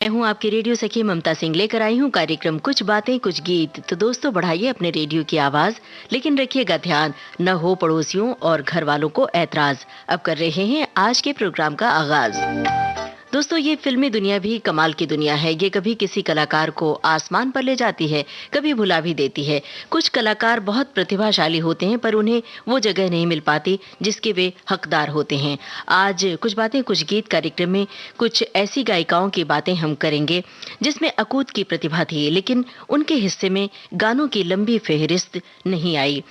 मैं हूँ आपकी रेडियो सखी ममता सिंह, लेकर आई हूँ कार्यक्रम कुछ बातें कुछ गीत। तो दोस्तों, बढ़ाइए अपने रेडियो की आवाज, लेकिन रखिएगा ध्यान न हो पड़ोसियों और घर वालों को ऐतराज। अब कर रहे हैं आज के प्रोग्राम का आगाज। दोस्तों, ये फिल्मी दुनिया भी कमाल की दुनिया है। ये कभी किसी कलाकार को आसमान पर ले जाती है, कभी भुला भी देती है। कुछ कलाकार बहुत प्रतिभाशाली होते हैं, पर उन्हें वो जगह नहीं मिल पाती जिसके वे हकदार होते हैं। आज कुछ बातें कुछ गीत कार्यक्रम में कुछ ऐसी गायिकाओं की बातें हम करेंगे जिसमें अकूत की प्रतिभा थी, लेकिन उनके हिस्से में गानों की लंबी फेहरिस्त नहीं आई।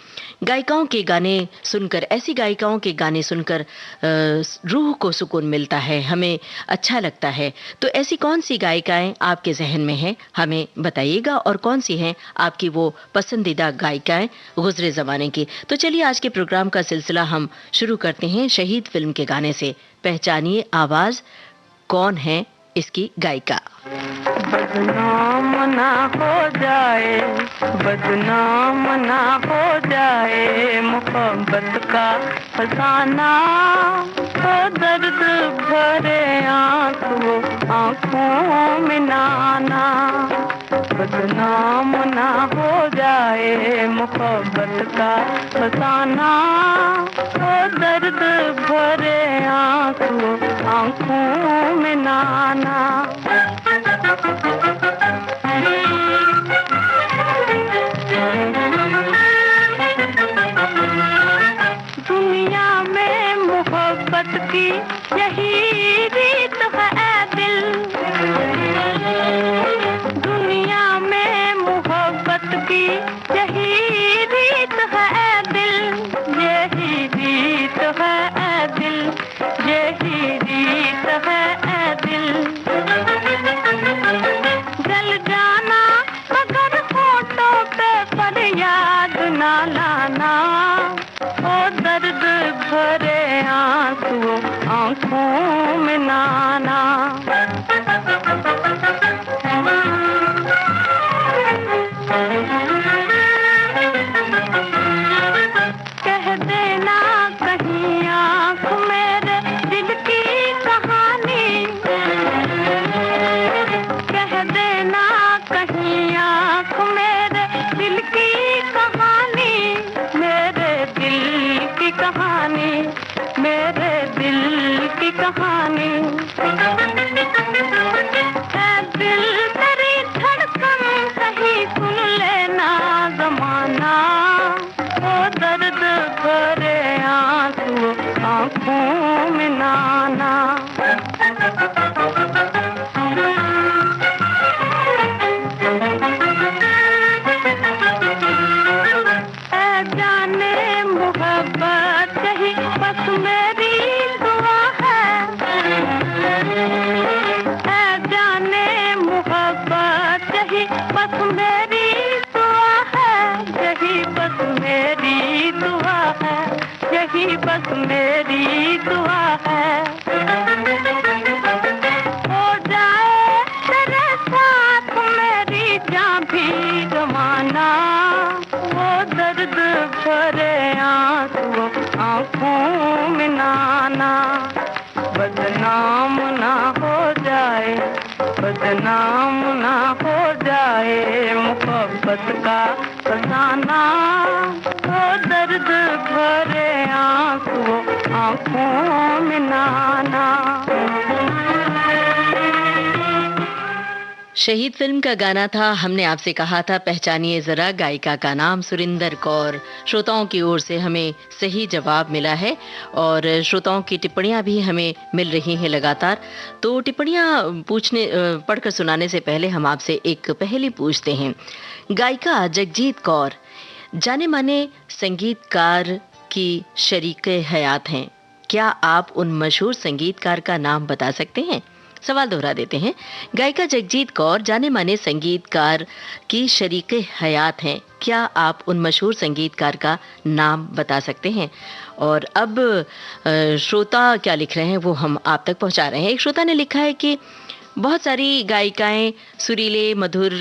गायिकाओं के गाने सुनकर, ऐसी गायिकाओं के गाने सुनकर रूह को सुकून मिलता है, हमें अच्छा लगता है। तो ऐसी कौन सी गायिकाएं आपके जहन में हैं, हमें बताइएगा, और कौन सी हैं आपकी वो पसंदीदा गायिकाएं गुजरे जमाने की। तो चलिए आज के प्रोग्राम का सिलसिला हम शुरू करते हैं शहीद फिल्म के गाने से। पहचानिए आवाज, कौन है इसकी गायिका। बदनाम ना हो जाए, बदनाम ना हो जाए मोहब्बत का फसाना, तो दर्द भरे आंसू आंखों में नाना। बदनाम ना हो जाए मोहब्बत का फसाना, तो दर्द भरे आंसू आंखों में नाना। दुनिया में मोहब्बत की यही रीत है दिल, दुनिया में मोहब्बत की यही रीत है दिल, यही रीत है दिल, यही रीत है दिल। जल जाना मगर होठों पे फरियाद ना लाना, ओ दर्द भरे आंसू आंखों में नाना। कह देना कहीं आंख मेरे दिल की कहानी, कह देना कहीं आंख मेरे दिल की कहानी, मेरे दिल की कहानी, मेरे दिल की कहानी। है दिल तेरी धड़कन कहीं सुन लेना ज़माना, ओ दर्द भरे आंसू आंखों में नाना। जाने मोहब्बत कहीं बस मेरी दुआ है, जाने मोहब्बत कहीं बस मेरी दुआ है, यही बस मेरी दुआ है, यही बस मेरी दुआ है। हो जाए तेरे साथ मेरी जान भी गवाना, वो दर्द भरे आंसू आंखों में नाना। बदनाम ना हो जाए, बदनाम ना हो जाए मोहब्बत का फसाना, वो दर्द भरे आंसू आंखों में नाना। शहीद फिल्म का गाना था। हमने आपसे कहा था पहचानिए जरा गायिका का नाम, सुरिंदर कौर। श्रोताओं की ओर से हमें सही जवाब मिला है और श्रोताओं की टिप्पणियां भी हमें मिल रही हैं लगातार। तो टिप्पणियां पढ़कर सुनाने से पहले हम आपसे एक पहेली पूछते हैं। गायिका जगजीत कौर जाने माने संगीतकार की शरीके हयात हैं। क्या आप उन मशहूर संगीतकार का नाम बता सकते हैं? सवाल दोहरा देते हैं। गायिका जगजीत कौर जाने माने संगीतकार की शरीके हयात हैं। क्या आप उन मशहूर संगीतकार का नाम बता सकते हैं? और अब श्रोता क्या लिख रहे हैं वो हम आप तक पहुंचा रहे हैं। एक श्रोता ने लिखा है कि बहुत सारी गायिकाएं सुरीले मधुर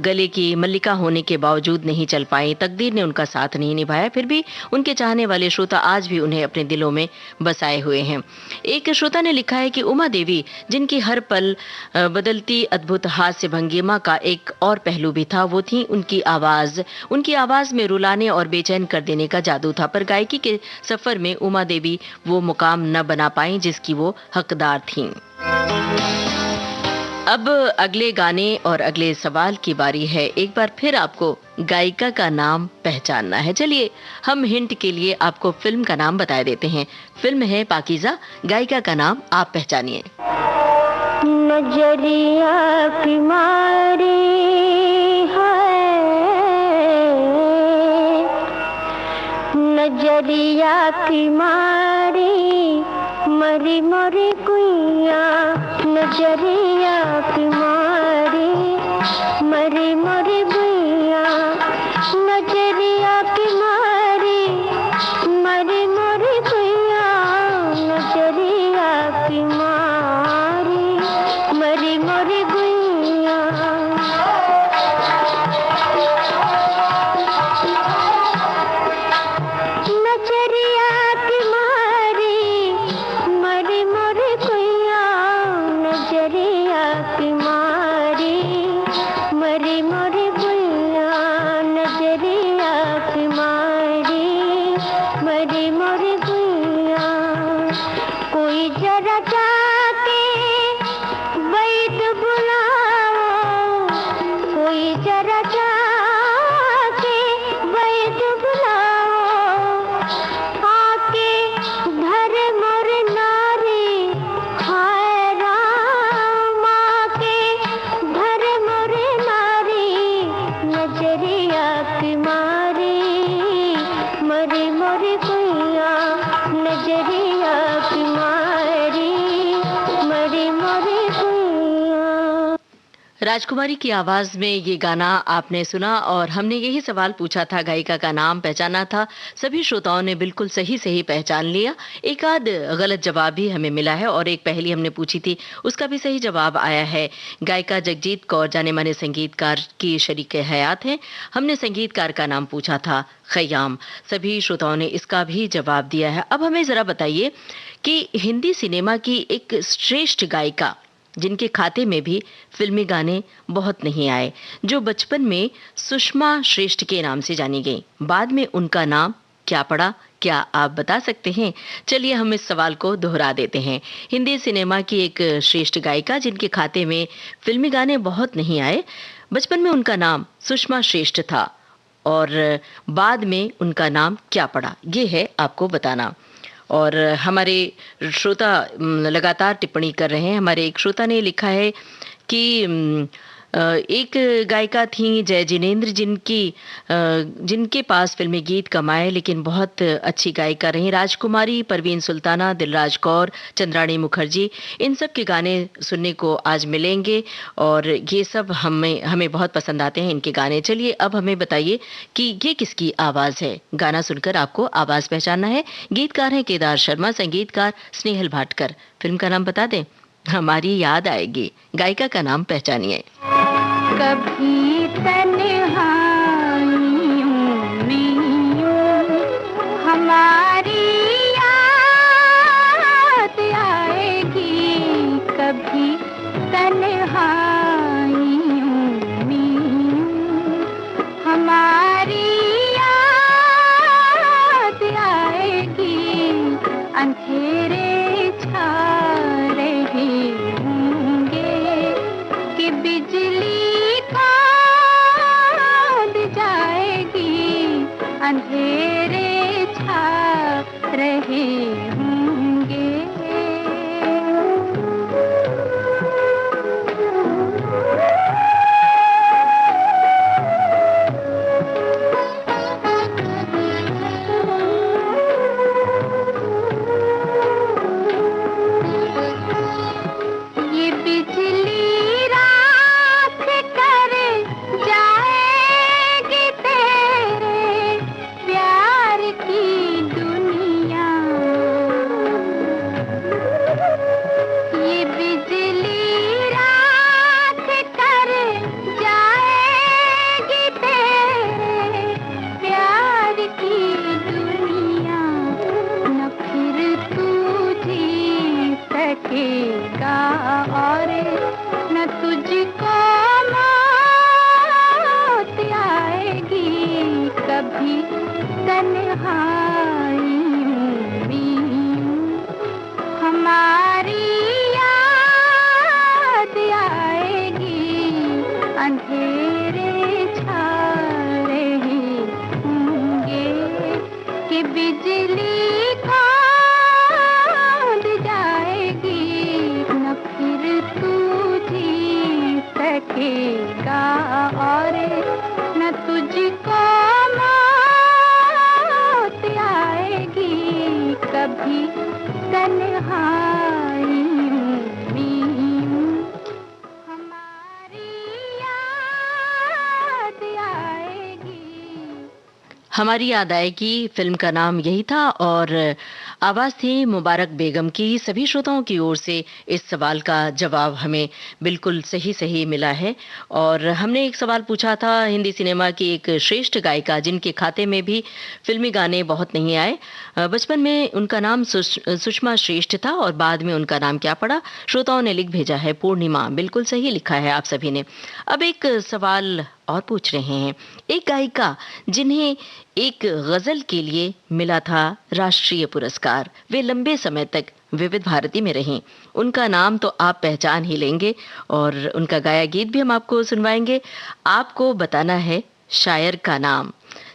गले की मल्लिका होने के बावजूद नहीं चल पाई, तकदीर ने उनका साथ नहीं निभाया, फिर भी उनके चाहने वाले श्रोता आज भी उन्हें अपने दिलों में बसाए हुए हैं। एक श्रोता ने लिखा है कि उमा देवी, जिनकी हर पल बदलती अद्भुत हास्य भंगिमा का एक और पहलू भी था, वो थी उनकी आवाज में रुलाने और बेचैन कर देने का जादू था, पर गायकी के सफर में उमा देवी वो मुकाम न बना पाई जिसकी वो हकदार थीं। अब अगले गाने और अगले सवाल की बारी है। एक बार फिर आपको गायिका का नाम पहचानना है। चलिए हम हिंट के लिए आपको फिल्म का नाम बता देते हैं। फिल्म है पाकीज़ा, गायिका का नाम आप पहचानिए। नजरिया की मारी है, नजरिया की मारी मरी मरी गुइया, नजरिया की मारी मरी मरी गुइया, नजरिया की मारी मरी मरी गुइया, नजरिया की मारी मरी मरी गुइया। नजरिया की मारी मरी मरी गुइया, नजरिया की मारी मरी मरी गुइया, नजरिया की मारी मरी मरी गुइया। कोई जरा जाके वैद बुलाओ, कोई जरा जाके वैद बुलाओ, आके धर मोर नारी खाए राम, आके धर मोर नारी, नजरिया की मारी मरी मरी गुइया, नजरिया की मारी मरी मरी गुइया। राजकुमारी की आवाज में ये गाना आपने सुना और हमने यही सवाल पूछा था, गायिका का नाम पहचाना था। सभी श्रोताओं ने बिल्कुल सही सही पहचान लिया। एक आध गलत जवाब भी हमें मिला है और एक पहेली हमने पूछी थी, उसका भी सही जवाब आया है। गायिका जगजीत कौर जाने माने संगीतकार की शरीक हयात हैं। हमने संगीतकार का नाम पूछा था खयाम। सभी श्रोताओं ने इसका भी जवाब दिया है। अब हमें जरा बताइए कि हिंदी सिनेमा की एक श्रेष्ठ गायिका जिनके खाते में भी फिल्मी गाने बहुत नहीं आए, जो बचपन में सुषमा श्रेष्ठ के नाम से जानी गई, बाद में उनका नाम क्या पड़ा, क्या आप बता सकते हैं? चलिए हम इस सवाल को दोहरा देते हैं। हिंदी सिनेमा की एक श्रेष्ठ गायिका जिनके खाते में फिल्मी गाने बहुत नहीं आए, बचपन में उनका नाम सुषमा श्रेष्ठ था और बाद में उनका नाम क्या पड़ा, ये है आपको बताना। और हमारे श्रोता लगातार टिप्पणी कर रहे हैं। हमारे एक श्रोता ने लिखा है कि एक गायिका थी जय जिनेंद्र, जिनके पास फिल्मी गीत कम आए लेकिन बहुत अच्छी गायिका रही। राजकुमारी, परवीन सुल्ताना, दिलराज कौर, चंद्राणी मुखर्जी, इन सब के गाने सुनने को आज मिलेंगे और ये सब हमें बहुत पसंद आते हैं इनके गाने। चलिए अब हमें बताइए कि ये किसकी आवाज़ है। गाना सुनकर आपको आवाज़ पहचानना है। गीतकार हैं केदार शर्मा, संगीतकार स्नेहल भाटकर। फिल्म का नाम बता दें, हमारी याद आएगी। गायिका का नाम पहचानिए। कभी तन्हाइयों में यूं हमारी याद आएगी, कभी तन्हाइयों में यूं हमारी याद आएगी, अंधेरे छा रहे होंगे कि बिजली अंधेरे छा रहे होंगे। ये बिजली राख कर जाएगी तेरे प्यार की दुनिया, तन्हाई में हमारी याद आएगी, अंधेरे छा रहे होंगे कि बिजली कौंध जाएगी, न फिर तू जी सकेगा और न तुझको मौत आएगी, कभी तन्हाई में हमारी याद आएगी। हमारी याद आएगी फिल्म का नाम यही था और आवाज थी मुबारक बेगम की। सभी श्रोताओं की ओर से इस सवाल का जवाब हमें बिल्कुल सही सही मिला है। और हमने एक सवाल पूछा था हिंदी सिनेमा की एक श्रेष्ठ गायिका जिनके खाते में भी फिल्मी गाने बहुत नहीं आए। बचपन में उनका नाम सुषमा श्रेष्ठ था और बाद में उनका नाम क्या पड़ा? श्रोताओं ने लिख भेजा है पूर्णिमा। बिल्कुल सही लिखा है आप सभी ने। अब एक सवाल और पूछ रहे हैं। एक गायिका जिन्हें एक गजल के लिए मिला था राष्ट्रीय पुरस्कार, वे लंबे समय तक विविध भारती में रहीं। उनका नाम तो आप पहचान ही लेंगे और उनका गाया गीत भी हम आपको सुनवाएंगे। आपको बताना है शायर का नाम।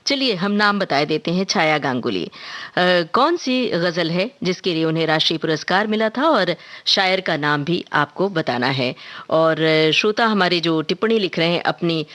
चलिए हम नाम बताए देते हैं। छाया गांगुली। कौन सी गजल है जिसके लिए उन्हें राष्ट्रीय पुरस्कार मिला था और शायर का नाम भी आपको बताना है। और श्रोता हमारे जो टिप्पणी लिख रहे हैं अपनी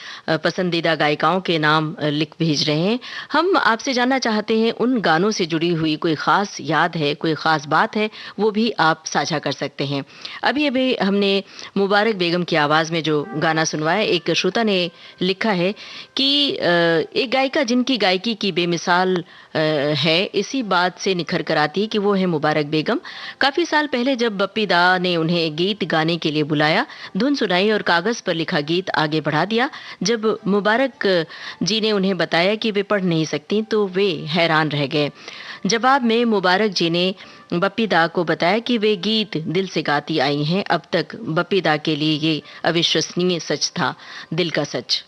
पसंदीदा गायिकाओं के नाम लिख भेज रहे हैं। हम आपसे जानना चाहते हैं उन गानों से जुड़ी हुई कोई खास याद है, कोई खास बात है, वो भी आप साझा कर सकते हैं। अभी अभी हमने मुबारक बेगम की आवाज़ में जो गाना सुनवाया, एक श्रोता ने लिखा है कि एक गायिका जिनकी गायकी की बेमिसाल है, इसी बात से निखर कर आती है कि वो है मुबारक बेगम। काफ़ी साल पहले जब बप्पी दा ने उन्हें गीत गाने के लिए बुलाया, धुन सुनाई और कागज़ पर लिखा गीत आगे बढ़ा दिया। जब मुबारक जी ने उन्हें बताया कि वे पढ़ नहीं सकती तो वे हैरान रह गए। जवाब में मुबारक जी ने बप्पी दा को बताया कि वे गीत दिल से गाती आई हैं। अब तक बप्पी दा के लिए ये अविश्वसनीय सच था, दिल का सच।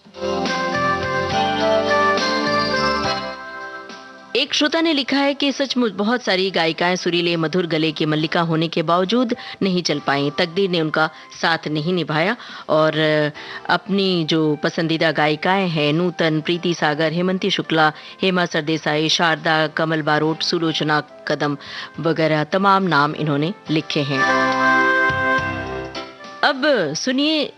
एक श्रोता ने लिखा है कि सचमुच बहुत सारी गायिकाएं सुरीले मधुर गले की मल्लिका होने के बावजूद नहीं चल पाईं। तकदीर ने उनका साथ नहीं निभाया और अपनी जो पसंदीदा गायिकाएं हैं, नूतन, प्रीति सागर, हेमंती शुक्ला, हेमा सरदेसाई, शारदा, कमल बारोट, सुलोचना कदम वगैरह तमाम नाम इन्होंने लिखे हैं। अब सुनिए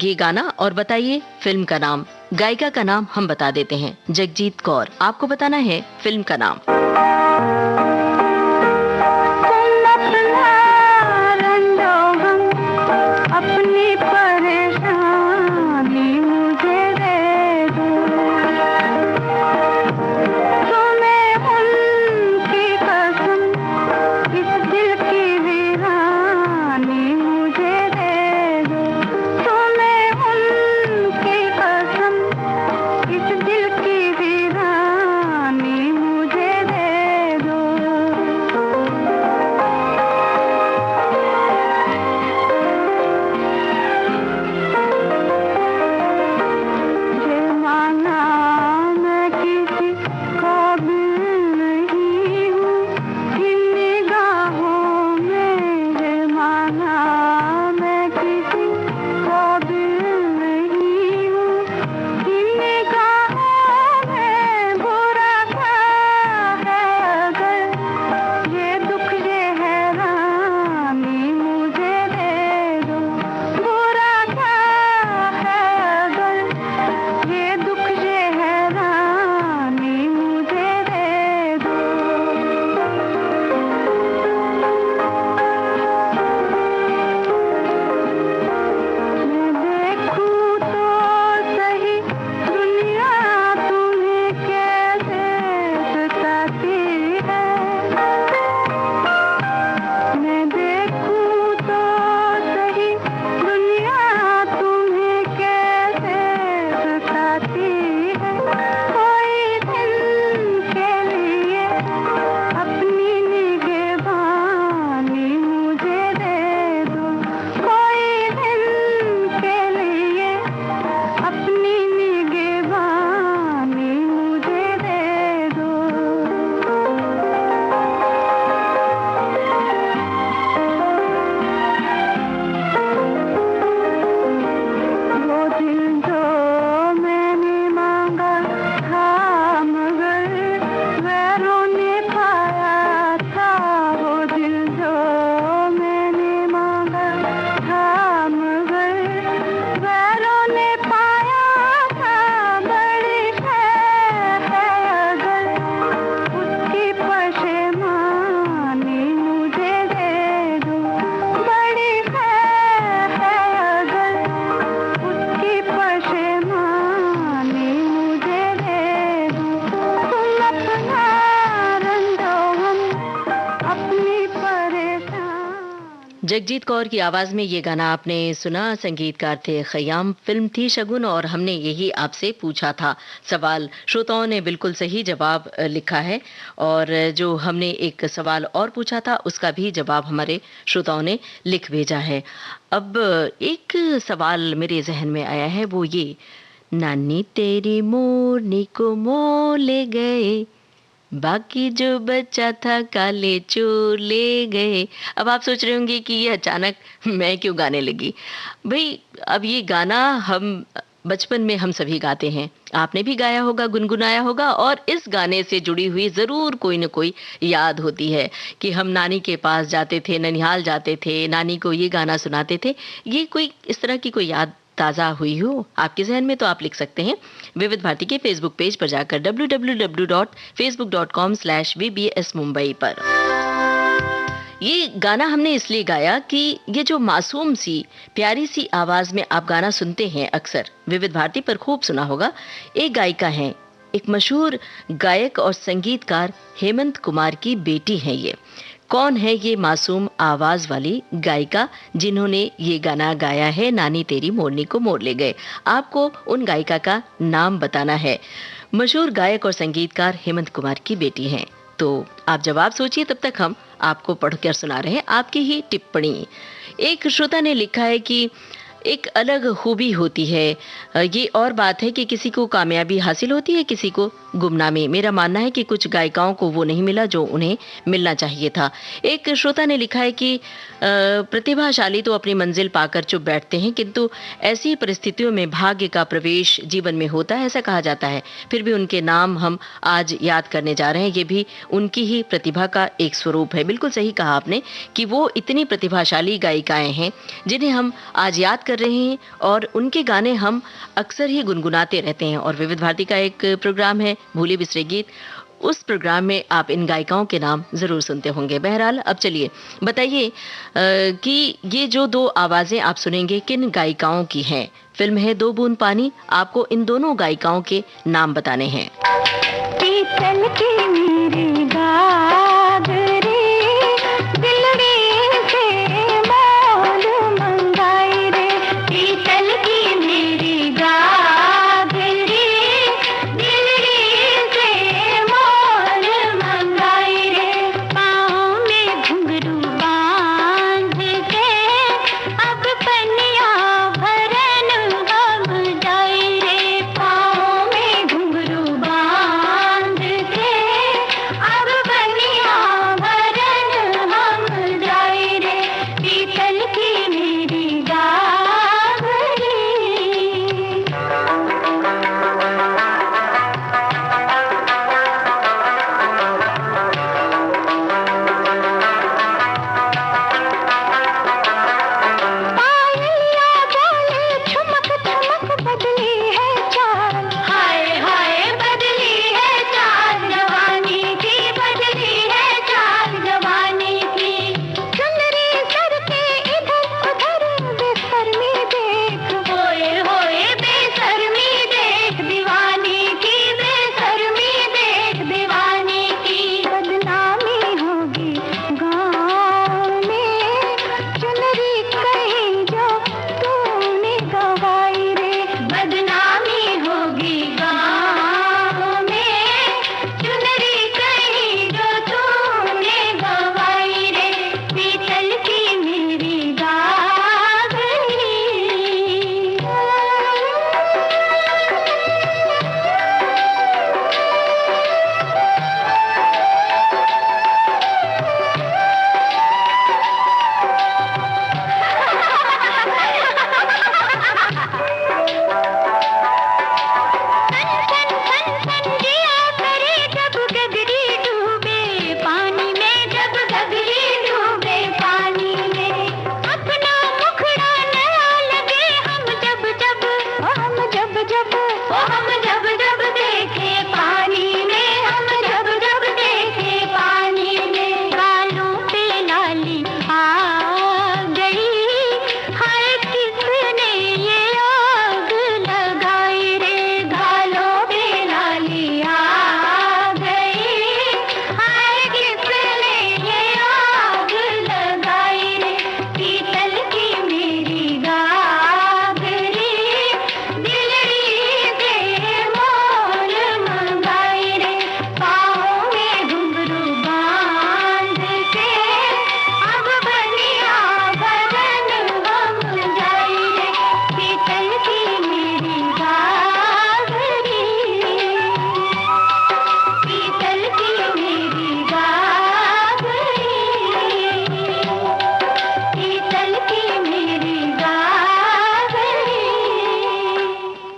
ये गाना और बताइए फिल्म का नाम। गायिका का नाम हम बता देते हैं, जगजीत कौर। आपको बताना है फिल्म का नाम। अपनी परेशानी मुझे दे दो, तुम्हें उनकी कसम, इस दिल की वीरानी मुझे दे दो, तुम्हें उनकी कसम, इस दिल की वीरानी मुझे दे जगजीत कौर की आवाज में ये गाना आपने सुना। संगीतकार थे खयाम, फिल्म थी शगुन और हमने यही आपसे पूछा था सवाल। श्रोताओं ने बिल्कुल सही जवाब लिखा है और जो हमने एक सवाल और पूछा था उसका भी जवाब हमारे श्रोताओं ने लिख भेजा है। अब एक सवाल मेरे जहन में आया है, वो ये, नानी तेरी मोरनी को मोह ले गए, बाकी जो बच्चा था काले चोर ले गए। अब आप सोच रहे होंगे कि ये अचानक मैं क्यों गाने लगी। भाई अब ये गाना हम बचपन में हम सभी गाते हैं, आपने भी गाया होगा, गुनगुनाया होगा और इस गाने से जुड़ी हुई ज़रूर कोई न कोई याद होती है कि हम नानी के पास जाते थे, ननिहाल जाते थे, नानी को ये गाना सुनाते थे। ये कोई इस तरह की कोई याद ताज़ा हुई हो आपके जहन में तो आप लिख सकते हैं विविध भारती के फेसबुक पेज पर जाकर www.facebook.com/vbs मुंबई पर। ये गाना हमने इसलिए गाया कि ये जो मासूम सी प्यारी सी आवाज में आप गाना सुनते हैं, अक्सर विविध भारती पर खूब सुना होगा। एक गायिका हैं, एक मशहूर गायक और संगीतकार हेमंत कुमार की बेटी हैं ये। कौन है ये मासूम आवाज वाली गायिका जिन्होंने ये गाना गाया है, नानी तेरी मोरनी को मोर ले गए? आपको उन गायिका का नाम बताना है। मशहूर गायक और संगीतकार हेमंत कुमार की बेटी हैं। तो आप जवाब सोचिए, तब तक हम आपको पढ़कर सुना रहे हैं आपकी ही टिप्पणी। एक श्रोता ने लिखा है कि एक अलग खूबी होती है, ये और बात है कि किसी को कामयाबी हासिल होती है, किसी को गुमनामी। मेरा मानना है कि कुछ गायिकाओं को वो नहीं मिला जो उन्हें मिलना चाहिए था। एक श्रोता ने लिखा है कि प्रतिभाशाली तो अपनी मंजिल पाकर चुप बैठते हैं, किंतु ऐसी परिस्थितियों में भाग्य का प्रवेश जीवन में होता है, ऐसा कहा जाता है। फिर भी उनके नाम हम आज याद करने जा रहे हैं, ये भी उनकी ही प्रतिभा का एक स्वरूप है। बिल्कुल सही कहा आपने कि वो इतनी प्रतिभाशाली गायिकाएं हैं जिन्हें हम आज याद कर रहे हैं और उनके गाने हम अक्सर ही गुनगुनाते रहते हैं। और विविध भारती का एक प्रोग्राम है भूले बिसरे गीत, उस प्रोग्राम में आप इन गायिकाओं के नाम जरूर सुनते होंगे। बहरहाल अब चलिए बताइए कि ये जो दो आवाजें आप सुनेंगे किन गायिकाओं की हैं। फिल्म है दो बूंद पानी, आपको इन दोनों गायिकाओं के नाम बताने हैं। पीतल की मेरी गागरी दिलड़ी से मोल मंगाई रे, पीतल की मेरी गागरी दिलड़ी से मोल मंगाई रे, पाँव में घुंघरू बांध के अब पनिया भरन हम जाई रे, पाँव में घुंघरू बांध के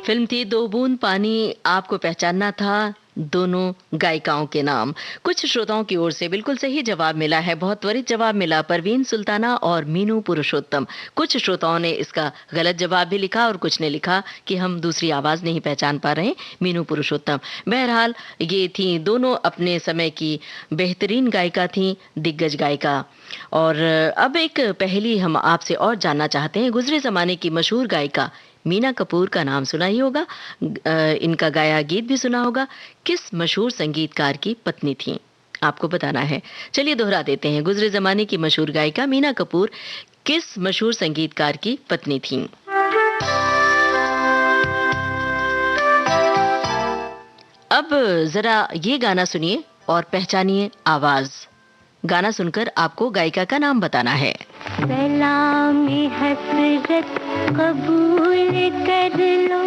फिल्म थी दो बूंद पानी, आपको पहचानना था दोनों गायिकाओं के नाम। कुछ श्रोताओं की ओर से बिल्कुल सही जवाब मिला है, बहुत त्वरित जवाब मिला, परवीन सुल्ताना और मीनू पुरुषोत्तम। कुछ श्रोताओं ने इसका गलत जवाब भी लिखा और कुछ ने लिखा कि हम दूसरी आवाज नहीं पहचान पा रहे, मीनू पुरुषोत्तम। बहरहाल ये थी दोनों अपने समय की बेहतरीन गायिका थी, दिग्गज गायिका। और अब एक पहेली हम आपसे और जानना चाहते हैं। गुजरे जमाने की मशहूर गायिका मीना कपूर का नाम सुना ही होगा, इनका गाया गीत भी सुना होगा। किस मशहूर संगीतकार की पत्नी थी, आपको बताना है। चलिए दोहरा देते हैं। गुजरे जमाने की मशहूर गायिका मीना कपूर किस मशहूर संगीतकार की पत्नी थी? अब जरा ये गाना सुनिए और पहचानिए आवाज। गाना सुनकर आपको गायिका का नाम बताना है। सलामी हसरत कबूल कर लो,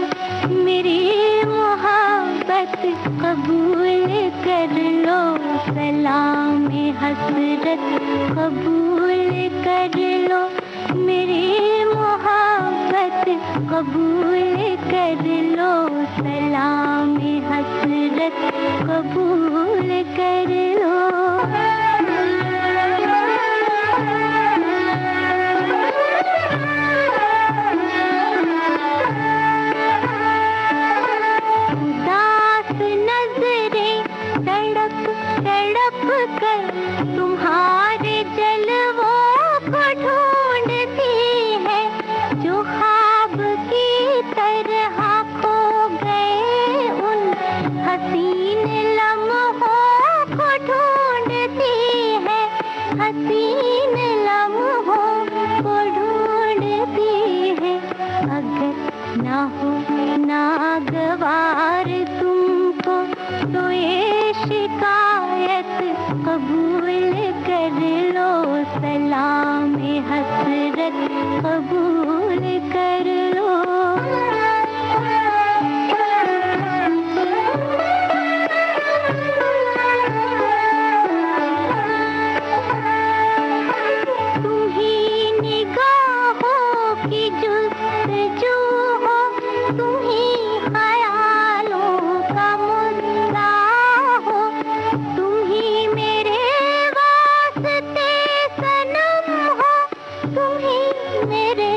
मेरी मोहब्बत कबूल कर लो। सलामी हसरत कबूल कर लो, मेरी मोहब्बत कबूल कर लो। सलामी हसरत कबूल कर लो। तुम्हारे जलवों को ढूंढती है, जो ख्वाब की तरह खो गए उन हसीन लम्हों को ढूंढती है, हसीन लम्हों को ढूंढती है। अगर ना हो नागवार तुमको तो ये शिकायत कबूल कर लो। सलामी हसरत कबूल कर लो। तुम्ही निगाहों की जुस्तजू हो, तुम्ही ख्यालों का मुद्दा हो, तुम्ही मेरे वास्ते सनम हो, तुम्ही मेरे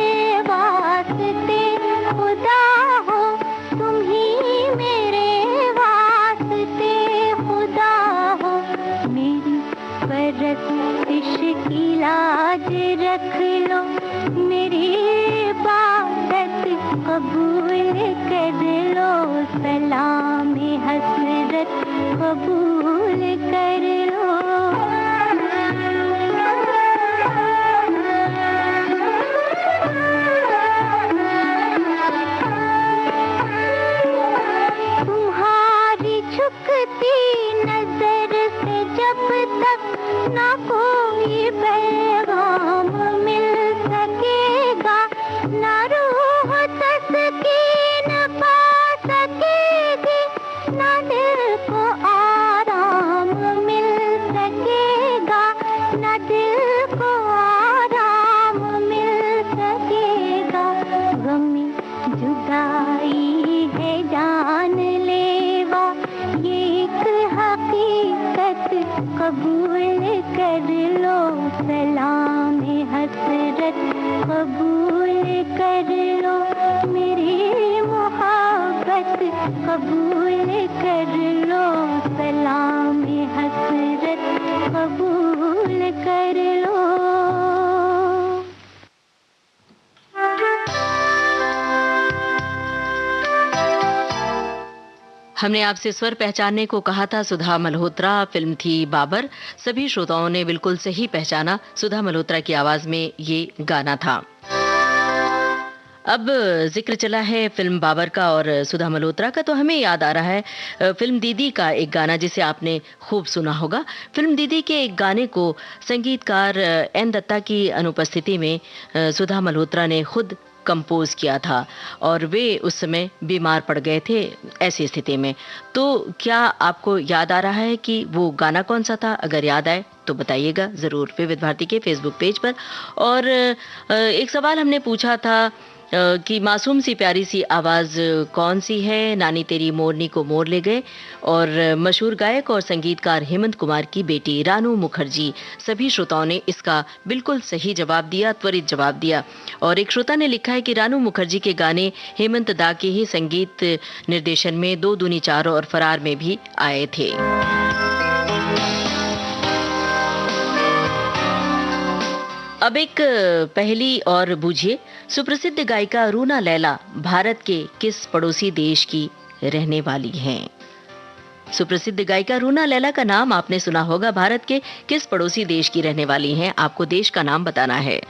वास्ते खुदा हो, तुम्ही मेरे वास्ते खुदा हो। मेरी परस्तिश की लाज रख लो, मेरी इबादत कबूल कर लो। सलामी हसरत कबूल कर लो। तुम्हारी झुकती नजर से जब तक ना कोई पैगाम मिल सकेगा, ना रूह तस्कीन पा सकेगी, ना दिल को आराम मिल सकेगा, ना दिल को आराम मिल सकेगा। गमी जुदाई है जान लेवा, ये एक हकीकत कबूल कर लो। सलामी हसरत कबूल कर लो, मेरी मोहब्बत कबूल कर लो। सलामी हसरत कबूल कर लो। हमने आपसे स्वर पहचानने को कहा था, सुधा मल्होत्रा। फिल्म थी बाबर। सभी श्रोताओं ने बिल्कुल सही पहचाना, सुधा मल्होत्रा की आवाज में ये गाना था। अब जिक्र चला है फिल्म बाबर का और सुधा मल्होत्रा का, तो हमें याद आ रहा है फिल्म दीदी का एक गाना जिसे आपने खूब सुना होगा। फिल्म दीदी के एक गाने को संगीतकार एन दत्ता की अनुपस्थिति में सुधा मल्होत्रा ने खुद कंपोज किया था और वे उस समय बीमार पड़ गए थे ऐसी स्थिति में। तो क्या आपको याद आ रहा है कि वो गाना कौन सा था? अगर याद आए तो बताइएगा ज़रूर विविध भारती के फेसबुक पेज पर। और एक सवाल हमने पूछा था कि मासूम सी प्यारी सी आवाज़ कौन सी है, नानी तेरी मोरनी को मोर ले गए, और मशहूर गायक और संगीतकार हेमंत कुमार की बेटी रानू मुखर्जी। सभी श्रोताओं ने इसका बिल्कुल सही जवाब दिया, त्वरित जवाब दिया। और एक श्रोता ने लिखा है कि रानू मुखर्जी के गाने हेमंत दा के ही संगीत निर्देशन में 2 दूनी 4 और फरार में भी आए थे। अब एक पहेली और बूझिए। सुप्रसिद्ध गायिका रूना लैला भारत के किस पड़ोसी देश की रहने वाली हैं? सुप्रसिद्ध गायिका रूना लैला का नाम आपने सुना होगा। भारत के किस पड़ोसी देश की रहने वाली हैं? आपको देश का नाम बताना है।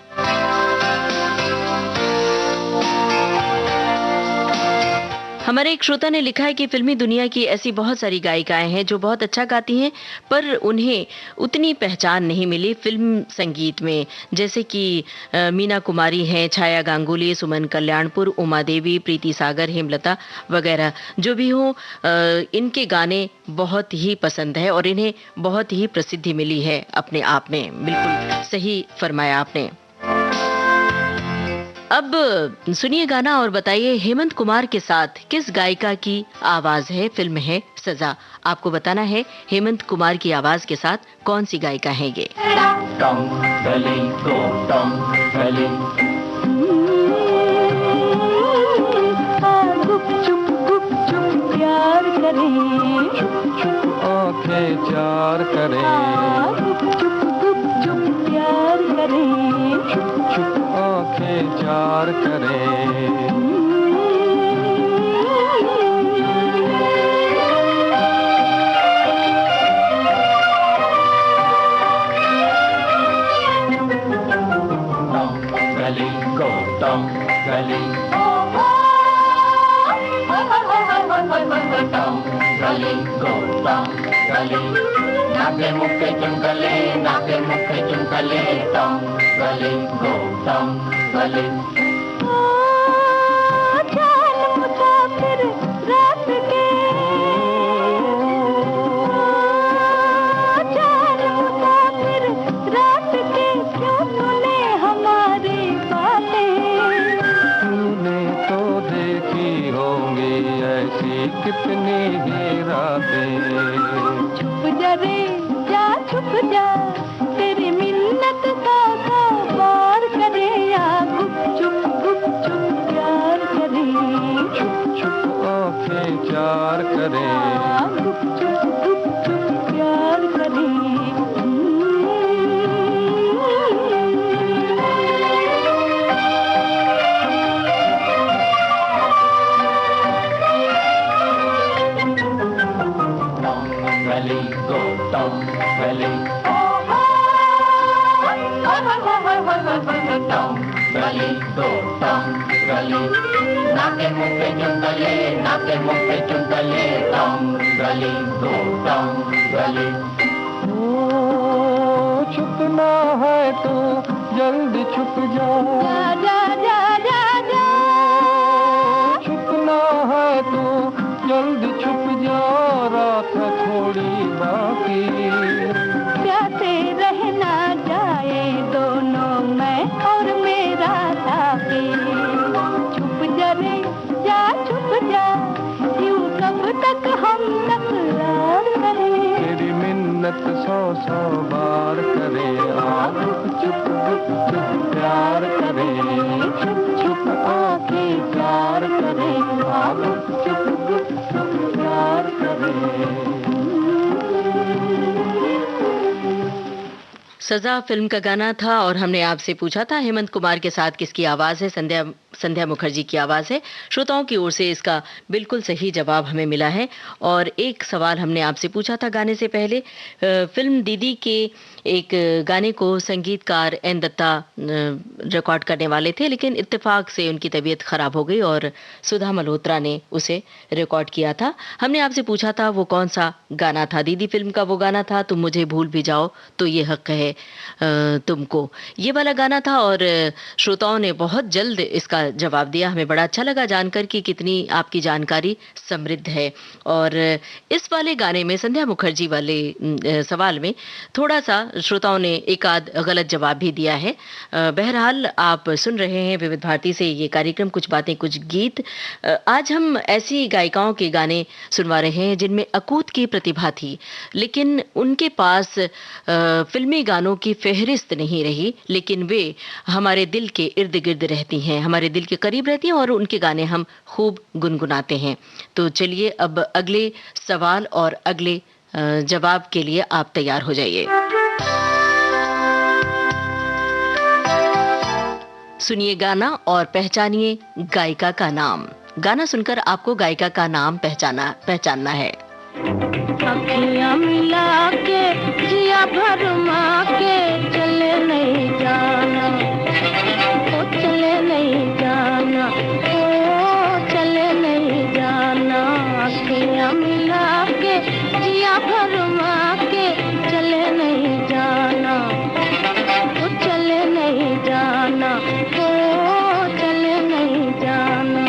हमारे एक श्रोता ने लिखा है कि फिल्मी दुनिया की ऐसी बहुत सारी गायिकाएं हैं जो बहुत अच्छा गाती हैं, पर उन्हें उतनी पहचान नहीं मिली फिल्म संगीत में, जैसे कि मीना कुमारी हैं, छाया गांगुली, सुमन कल्याणपुर, उमा देवी, प्रीति सागर, हेमलता वगैरह। जो भी हो, इनके गाने बहुत ही पसंद है और इन्हें बहुत ही प्रसिद्धि मिली है अपने आप में। बिल्कुल सही फरमाया आपने। अब सुनिए गाना और बताइए हेमंत कुमार के साथ किस गायिका की आवाज है। फिल्म है सजा। आपको बताना है हेमंत कुमार की आवाज के साथ कौन सी गायिका है ये। गुप चुप प्यार करें, चुप चुप आंखें चार करें, गुप चुप प्यार करें, चुप चुप आंखें चार करें। गली go down गली, गली go down गली, नाके मुक्के चुनकले, नाके मुक्के चुनकले, गली go down गली। जान मुसाफिर रात के, जान मुसाफिर रात के, क्यों तूने हमारी बातें, तूने तो देखी होंगी ऐसी कितनी ही रातें। छुप जा रे जा, छुप जा, तेरी मिन्नत का बार करे, या गुप चुप प्यार करे, चुप चुप आंखें चार करे, गुप चुप प्यार करे। गली go down गली, गली go down गली, नाके मुक्के चुनकले, नाके मुक्के चुनकले, गली go down गली। ओ छुपना है तो जल्दी छुप जा, जा जा जा जा, छुपना है तो जल्दी छुप जा, रात है थोड़ी बाकी, प्यासे रहना जाए दोनों मैं और मेरा साथी। छुप जा रे जा, छुप जा, यूं कब तक हम तकरार करें, तेरी मिन्नत 100 बार करे, गुप चुप प्यार करे, छुप छुप आंखें प्यार करे, गुप चुप प्यार करे। सजा फिल्म का गाना था और हमने आपसे पूछा था हेमंत कुमार के साथ किसकी आवाज है। संध्या मुखर्जी की आवाज है। श्रोताओं की ओर से इसका बिल्कुल सही जवाब हमें मिला है। और एक सवाल हमने आपसे पूछा था गाने से पहले, फिल्म दीदी के एक गाने को संगीतकार एन दत्ता रिकॉर्ड करने वाले थे, लेकिन इत्तेफाक से उनकी तबीयत खराब हो गई और सुधा मल्होत्रा ने उसे रिकॉर्ड किया था। हमने आपसे पूछा था वो कौन सा गाना था। दीदी फिल्म का वो गाना था तुम मुझे भूल भी जाओ तो ये हक है, तुमको, ये वाला गाना था और श्रोताओं ने बहुत जल्द इसका जवाब दिया। हमें बड़ा अच्छा लगा जानकर कि कितनी आपकी जानकारी समृद्ध है। और इस वाले गाने में, संध्या मुखर्जी वाले सवाल में थोड़ा सा श्रोताओं ने एक आध गलत जवाब भी दिया है। बहरहाल आप सुन रहे हैं विविध भारती से ये कार्यक्रम कुछ बातें कुछ गीत। आज हम ऐसी गायिकाओं के गाने सुनवा रहे हैं जिनमें अकूत की प्रतिभा थी, लेकिन उनके पास फिल्मी गानों की फहरिस्त नहीं रही, लेकिन वे हमारे दिल के इर्द गिर्द रहती हैं, हमारे दिल के करीब रहती हैं और उनके गाने हम खूब गुनगुनाते हैं। तो चलिए अब अगले सवाल और अगले जवाब के लिए आप तैयार हो जाइए। सुनिए गाना और पहचानिए गायिका का नाम। गाना सुनकर आपको गायिका का नाम पहचानना है। अखियां मिला के जिया भरमा के चले नहीं जाना, ओ चले नहीं जाना, ओ चले नहीं जाना। अखियां मिला के जिया भरमा के चले नहीं जाना, ओ चले नहीं जाना, ओ चले नहीं जाना।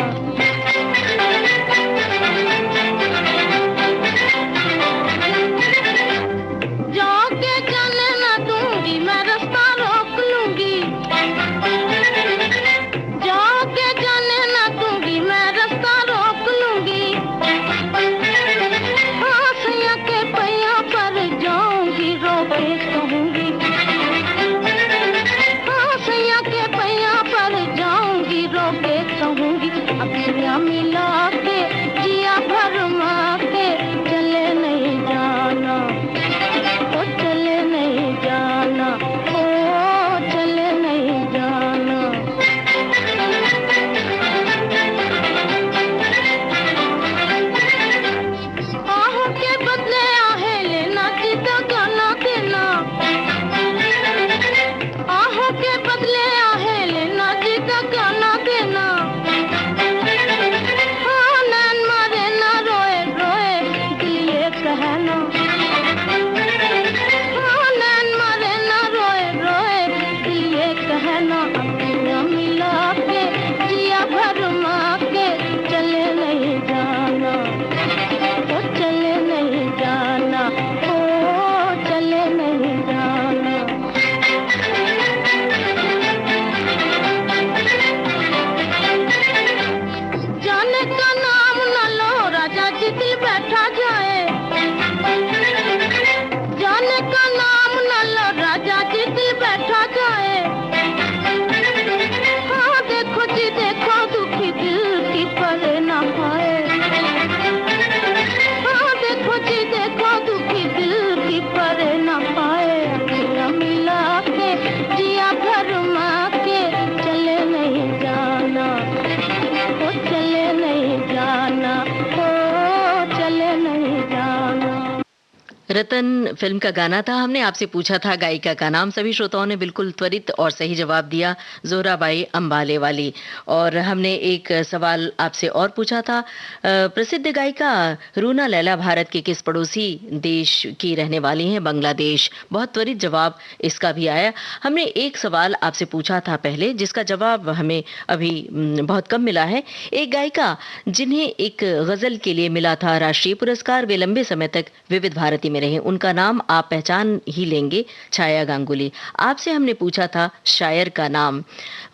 रतन फिल्म का गाना था। हमने आपसे पूछा था गायिका का नाम, सभी श्रोताओं ने बिल्कुल त्वरित और सही जवाब दिया, जोराबाई अंबाले वाली। और हमने एक सवाल आपसे और पूछा था, प्रसिद्ध गायिका रूना लैला भारत के किस पड़ोसी देश की रहने वाली हैं? बांग्लादेश। बहुत त्वरित जवाब इसका भी आया। हमने एक सवाल आपसे पूछा था पहले, जिसका जवाब हमें अभी बहुत कम मिला है। एक गायिका जिन्हें एक गजल के लिए मिला था राष्ट्रीय पुरस्कार, वे लंबे समय तक विविध भारती में रहे, उनका नाम आप पहचान ही लेंगे, छाया गांगुली। आपसे हमने पूछा था शायर का नाम,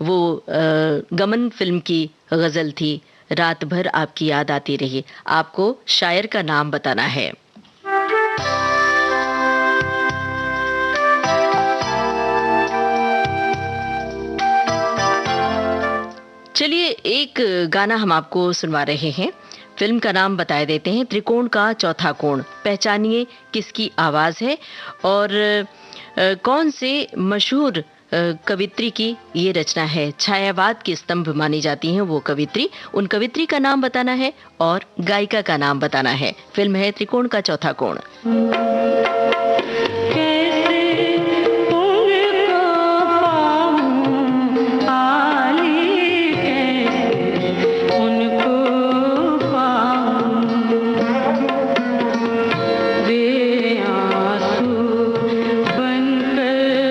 वो गमन फिल्म की गजल थी, रात भर आपकी याद आती रही। आपको शायर का नाम बताना है। चलिए एक गाना हम आपको सुनवा रहे हैं, फिल्म का नाम बताए देते हैं, त्रिकोण का चौथा कोण। पहचानिए किसकी आवाज है और कौन से मशहूर कवित्री की ये रचना है। छायावाद की स्तंभ मानी जाती हैं वो कवित्री, उन कवित्री का नाम बताना है और गायिका का नाम बताना है। फिल्म है त्रिकोण का चौथा कोण। बनकर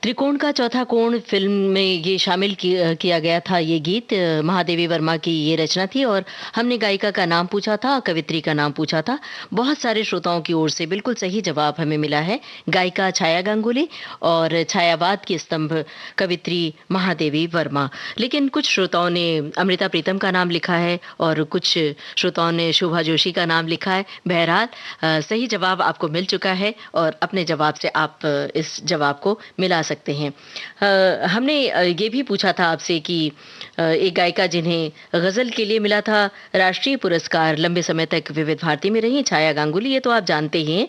त्रिकोण का चौथा कोण फिल्म में ये शामिल किया गया था। ये गीत महादेवी वर्मा की ये रचना थी और हमने गायिका का नाम पूछा था, कवित्री का नाम पूछा था। बहुत सारे श्रोताओं की ओर से बिल्कुल सही जवाब हमें मिला है। गायिका छाया गांगुली और छायावाद की स्तंभ कवित्री महादेवी वर्मा। लेकिन कुछ श्रोताओं ने अमृता प्रीतम का नाम लिखा है और कुछ श्रोताओं ने शोभा जोशी का नाम लिखा है। बहरहाल सही जवाब आपको मिल चुका है और अपने जवाब से आप इस जवाब को मिला सकते हैं। हमने ये भी पूछा था आपसे कि एक गायिका जिन्हें गजल के लिए मिला था राष्ट्रीय पुरस्कार, लंबे समय तक विविध भारती में रही छाया गांगुली, ये तो आप जानते ही हैं।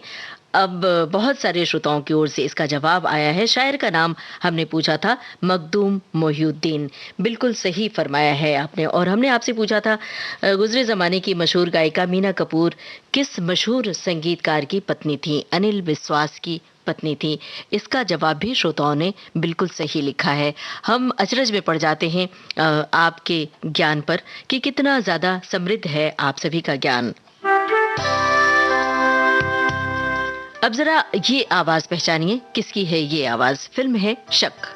अब बहुत सारे श्रोताओं की ओर से इसका जवाब आया है। शायर का नाम हमने पूछा था मखदूम मोहिउद्दीन। बिल्कुल सही फरमाया है आपने। और हमने आपसे पूछा था गुजरे जमाने की मशहूर गायिका मीना कपूर किस मशहूर संगीतकार की पत्नी थी? अनिल विश्वास की पत्नी थी। इसका जवाब भी श्रोताओं ने बिल्कुल सही लिखा है। हम अचरज में पड़ जाते हैं आपके ज्ञान पर कि कितना ज्यादा समृद्ध है आप सभी का ज्ञान। अब जरा ये आवाज पहचानिए, किसकी है ये आवाज? फिल्म है शक।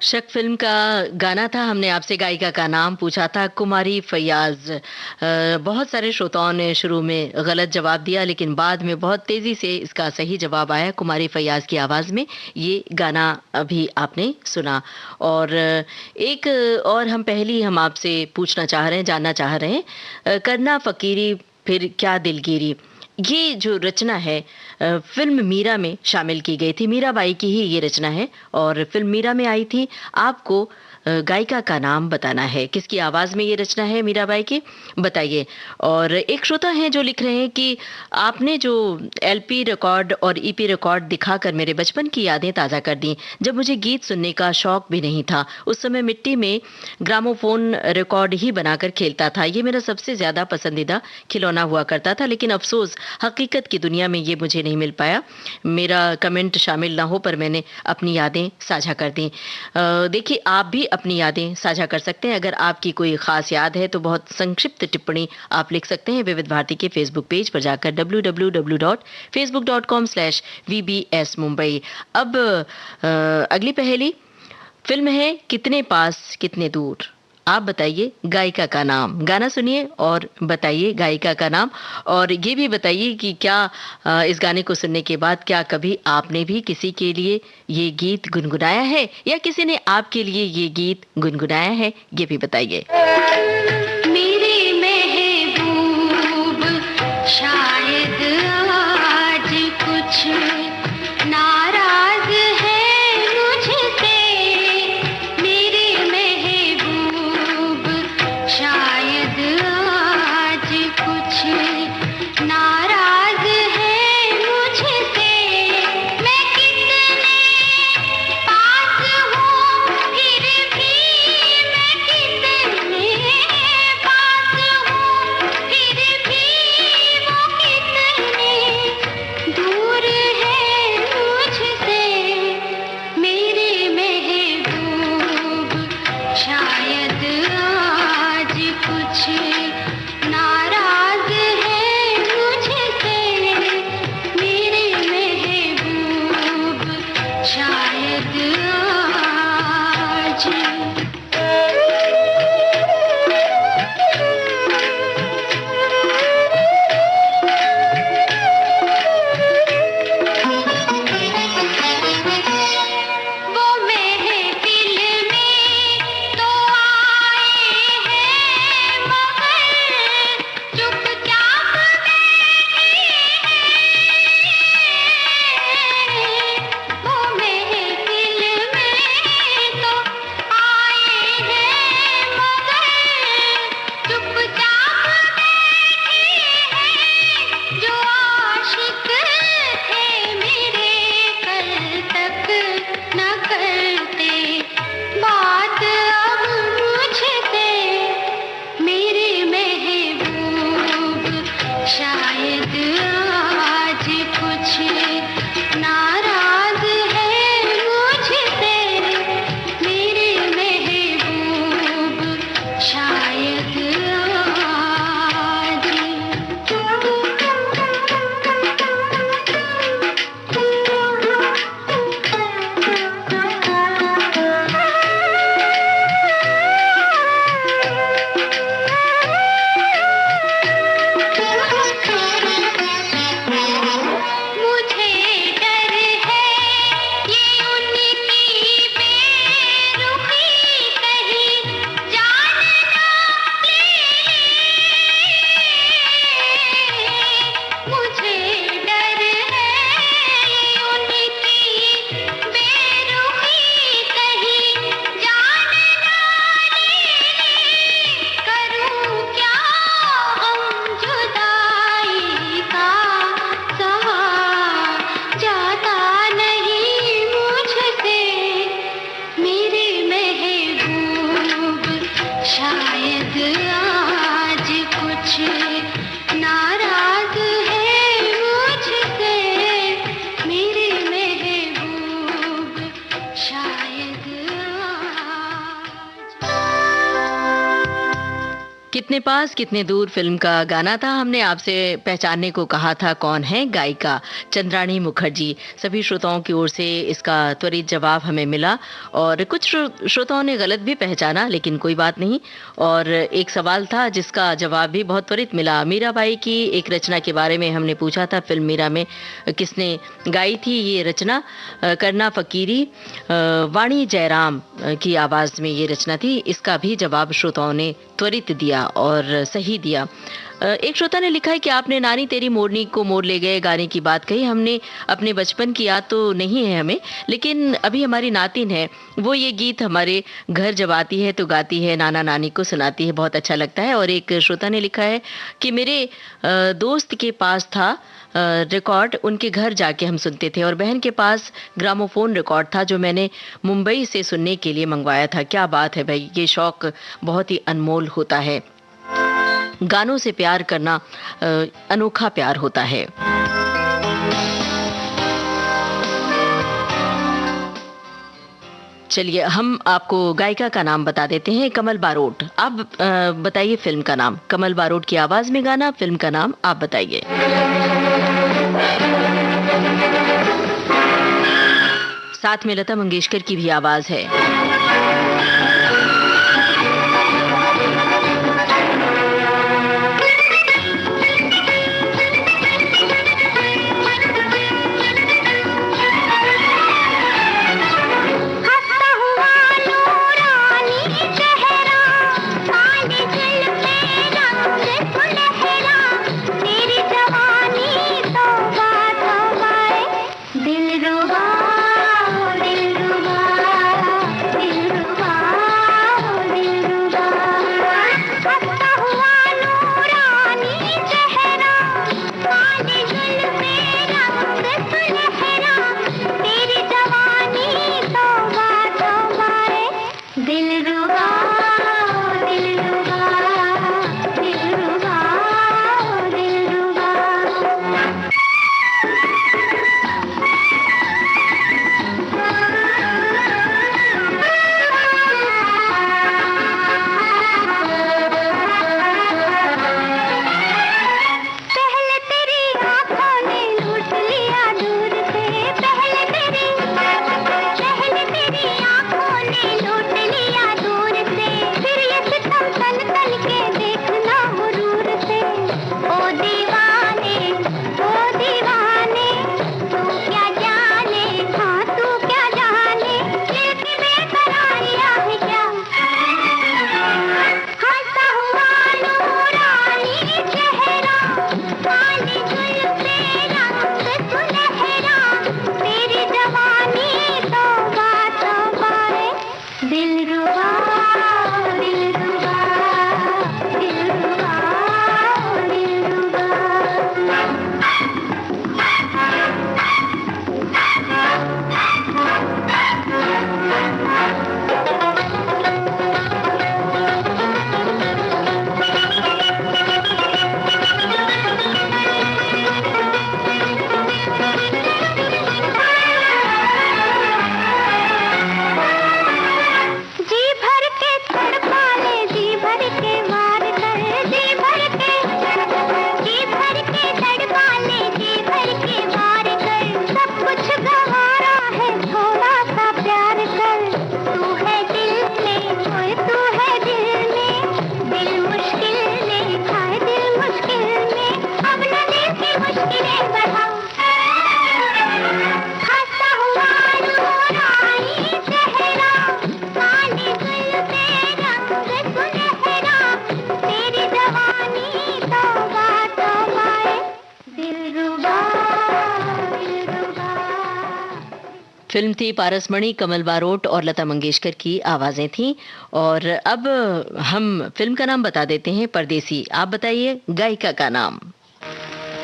शक फिल्म का गाना था। हमने आपसे गायिका का नाम पूछा था कुमारी फैयाज। बहुत सारे श्रोताओं ने शुरू में गलत जवाब दिया, लेकिन बाद में बहुत तेजी से इसका सही जवाब आया। कुमारी फैयाज की आवाज में ये गाना अभी आपने सुना। और एक और हम आपसे पूछना चाह रहे हैं, जानना चाह रहे हैं, करना फकीरी फिर क्या दिलगिरी, ये जो रचना है फिल्म मीरा में शामिल की गई थी। मीराबाई की ही ये रचना है और फिल्म मीरा में आई थी। आपको गायिका का नाम बताना है, किसकी आवाज में ये रचना है मीराबाई की, बताइए। और एक श्रोता हैं जो लिख रहे हैं कि आपने जो एलपी रिकॉर्ड और ईपी रिकॉर्ड दिखाकर मेरे बचपन की यादें ताज़ा कर दी, जब मुझे गीत सुनने का शौक भी नहीं था। उस समय मिट्टी में ग्रामोफोन रिकॉर्ड ही बनाकर खेलता था। ये मेरा सबसे ज़्यादा पसंदीदा खिलौना हुआ करता था, लेकिन अफसोस हकीकत की दुनिया में ये मुझे नहीं मिल पाया, मेरा कमेंट शामिल ना हो, पर मैंने अपनी यादें साझा कर दी। देखिए, आप भी अपनी यादें साझा कर सकते हैं। अगर आपकी कोई ख़ास याद है तो बहुत संक्षिप्त टिप्पणी आप लिख सकते हैं विविध भारती के फेसबुक पेज पर जाकर www.facebook.com/vbs मुंबई। अब अगली पहेली फिल्म है कितने पास कितने दूर। आप बताइए गायिका का नाम। गाना सुनिए और बताइए गायिका का नाम, और ये भी बताइए कि क्या इस गाने को सुनने के बाद क्या कभी आपने भी किसी के लिए ये गीत गुनगुनाया है या किसी ने आपके लिए ये गीत गुनगुनाया है, ये भी बताइए। मेरे महबूब शायद आज कुछ नाराज है मुझसे, मेरे महबूब शायद आज कुछ नाराज है मुझसे। मैं कितने पास हूँ फिर भी, मैं कितने पास हूँ फिर भी वो कितने दूर है मुझसे, मेरे महबूब शायद आज कुछ नाराज है मुझसे, मेरे महबूब शायद आज। वो महफिल में तो आए हैं मगर चुपचाप बैठे हैं। वो महफिल में तो आए हैं मगर चुपचाप बैठे हैं। जो आशिक थे मेरे कल तक न करते बात अब मुझसे, मेरे महबूब शायद आज कुछ नाराज है मुझसे, मेरे महबूब शायद मुझे डर है ये उनकी बेरुखी कहीं जान ना ले। मुझे डर है ये उनकी बेरुखी कहीं जान ना ले। करूं क्या हम जुदाई का सहा जाता नहीं मुझसे, मेरे महबूब शायद आज कुछ नाराज है मुझसे, मेरे महबूब शायद आज। कितने पास कितने दूर फिल्म का गाना था। हमने आपसे पहचानने को कहा था कौन है गायिका। चंद्राणी मुखर्जी। सभी श्रोताओं की ओर से इसका त्वरित जवाब हमें मिला, और कुछ श्रोताओं ने गलत भी पहचाना, लेकिन कोई बात नहीं। और एक सवाल था जिसका जवाब भी बहुत त्वरित मिला। मीराबाई की एक रचना के बारे में हमने पूछा था, फिल्म मीरा में किसने गाई थी ये रचना। करना फकीरी, वाणी जयराम की आवाज़ में ये रचना थी। इसका भी जवाब श्रोताओं ने त्वरित दिया और सही दिया। एक श्रोता ने लिखा है कि आपने नानी तेरी मोरनी को मोर ले गए गाने की बात कही। हमने अपने बचपन की याद तो नहीं है हमें, लेकिन अभी हमारी नातिन है, वो ये गीत हमारे घर जब आती है तो गाती है, नाना नानी को सुनाती है, बहुत अच्छा लगता है। और एक श्रोता ने लिखा है कि मेरे दोस्त के पास था रिकॉर्ड, उनके घर जाके हम सुनते थे, और बहन के पास ग्रामोफोन रिकॉर्ड था जो मैंने मुंबई से सुनने के लिए मंगवाया था। क्या बात है भाई, ये शौक बहुत ही अनमोल होता है। गानों से प्यार करना अनोखा प्यार होता है। चलिए हम आपको गायिका का नाम बता देते हैं, कमल बारोट। आप बताइए फिल्म का नाम। कमल बारोट की आवाज में गाना, फिल्म का नाम आप बताइए। साथ में लता मंगेशकर की भी आवाज है। फिल्म थी पारसमणि, कमल बारोट और लता मंगेशकर की आवाजें थीं। और अब हम फिल्म का नाम बता देते हैं, परदेसी। आप बताइए गायिका का नाम।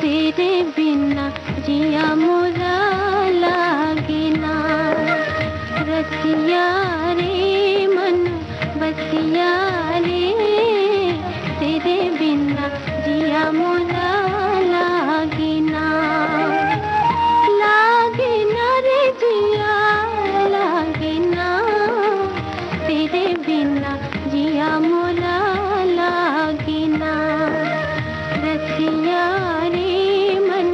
तेरे बिना जिया मोरा लागे ना, रसिया रे मन बसिया रे, तेरे बिना जिया मोरा लागे ना, लागे ना रे जिया लागे ना, तेरे बिना जिया मोरा लागे ना, रसिया रे मन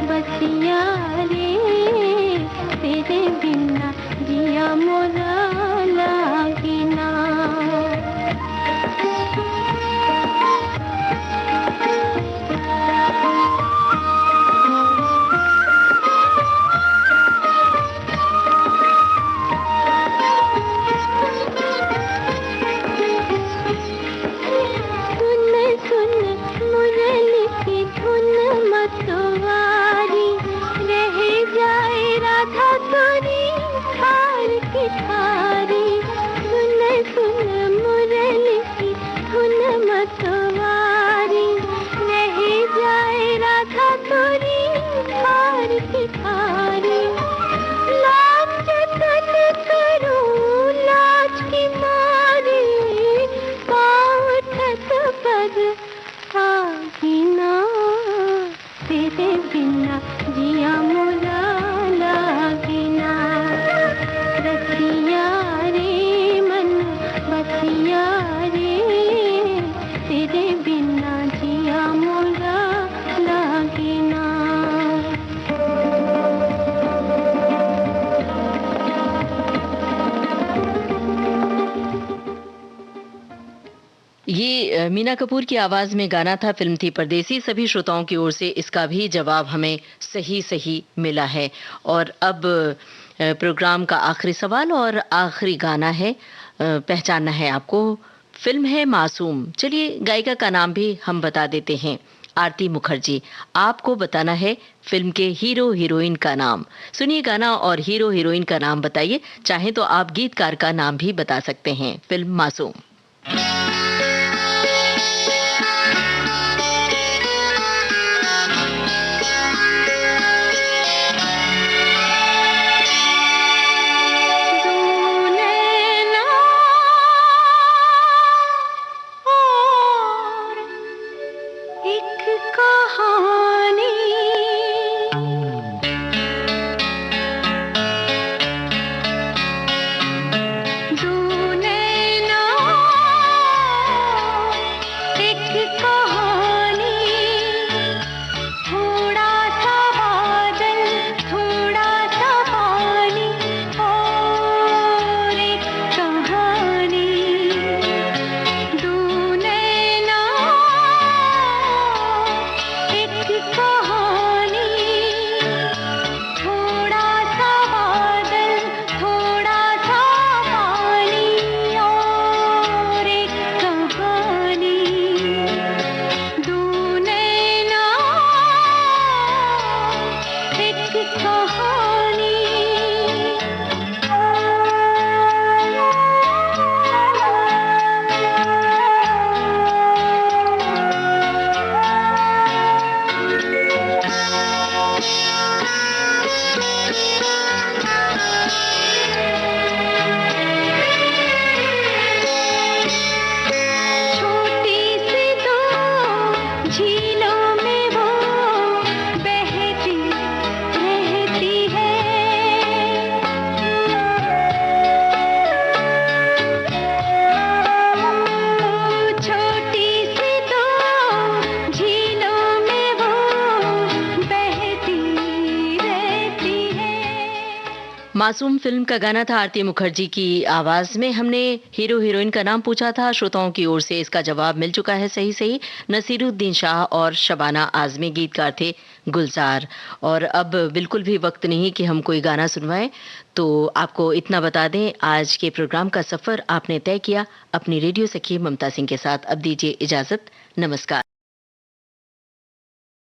बसिया रे, तेरे बिना जिया मोरा लागे ना। ये मीना कपूर की आवाज में गाना था, फिल्म थी परदेसी। सभी श्रोताओं की ओर से इसका भी जवाब हमें सही सही मिला है। और अब प्रोग्राम का आखिरी सवाल और आखिरी गाना है, पहचानना है आपको। फिल्म है मासूम। चलिए गायिका का नाम भी हम बता देते हैं, आरती मुखर्जी। आपको बताना है फिल्म के हीरो हीरोइन का नाम। सुनिए गाना और हीरो हीरोइन का नाम बताइए। चाहे तो आप गीतकार का नाम भी बता सकते हैं। फिल्म मासूम। मासूम फिल्म का गाना था आरती मुखर्जी की आवाज में। हमने हीरो हीरोइन का नाम पूछा था, श्रोताओं की ओर से इसका जवाब मिल चुका है सही सही। नसीरुद्दीन शाह और शबाना आजमी, गीतकार थे गुलजार। और अब बिल्कुल भी वक्त नहीं कि हम कोई गाना सुनवाएं, तो आपको इतना बता दें, आज के प्रोग्राम का सफर आपने तय किया अपनी रेडियो सखी ममता सिंह के साथ। अब दीजिए इजाजत, नमस्कार।